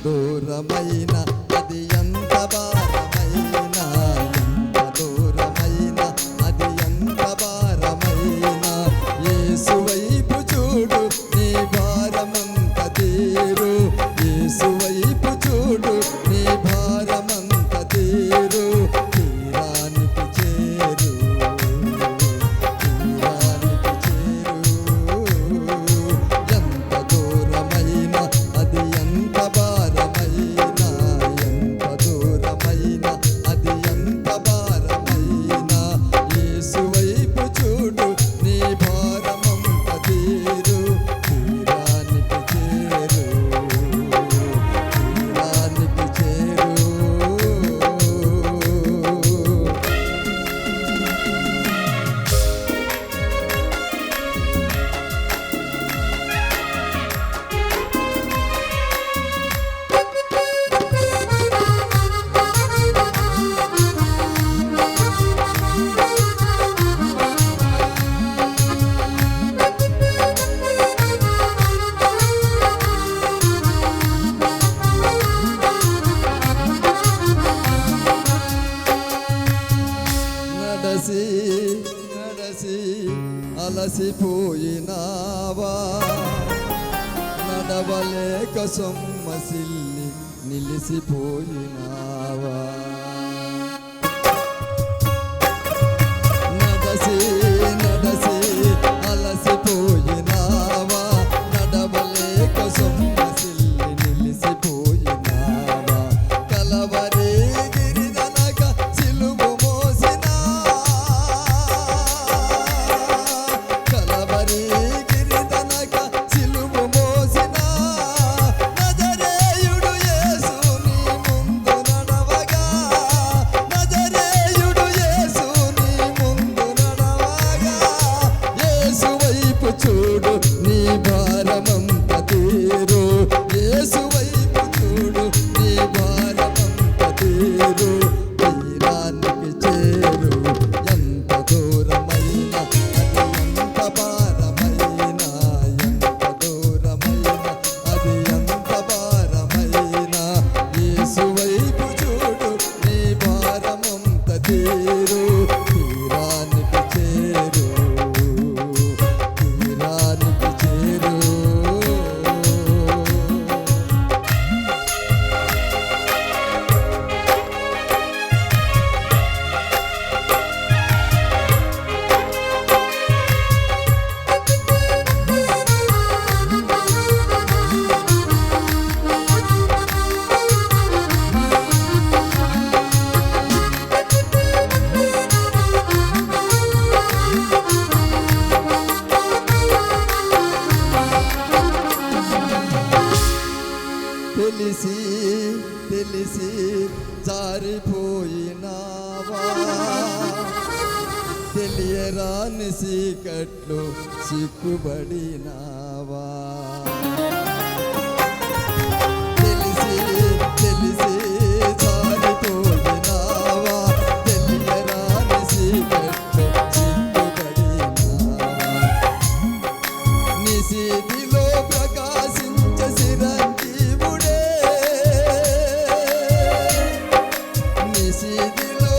దూరమైన అది ఎంత భారమైన, ఎంత దూరమైన అది ఎంత భారమైన, యేసు వైపు చూడు నీ భారమంత తీరు, యేసు వైపు చూడు నీ భారమంత తీరు, తీరానికి చేరు, తీరానికి చేరు. ఎంత దూరమైన అది ఎంత భారమైన, ఎంత దూరమైన అది ఎంత భారమైన, యేసు వైపు చూడు నీ భారమంత తీరు, తీరానికి చేరు, తీరానికి చేరు. నడసి నడసి అలసిపోయినావా, నడవలేక సొమ్మసిల్లి నిలిసిపోయినావా, నడసి నడసి అలసిపోయినావా, నడవలేక సొమ్మసిల్లి నిలిసిపోయినావా, కలవరి గిరిదనక సిలువ మోసిన, కలవరి గిరిదనక సిలువ మోసిన, నజరేయుడు యేసు నీ ముందు నడవగా, నజరేయుడు యేసు నీ ముందు నడవగా, యేసు వైపు చూడు నీ భారమంత తీరు, యేసు వైపు చూడు నీ భారమంత తీరు, తీరానికి చేరు. ఎంత దూరమైన అది ఎంత భారమైన, ఎంత దూరమైన అది ఎంత భారమైన, యేసు వైపు చూడు నీ భారమంత తీరు, తీరానికి చేరు, తీరానికి చేరు. తెలిసి తెలిసి జారిపోయినావా, తెలియరాని చీకట్లో సిక్కుబడినావా, తెలిసి తెలిసి జారిపోయినావా, తెలియరాని చీకట్లో సిక్కుబడినావా, నిశీదిలో ప్రకాశించే చిరంజీవుడే, నిశీదిలో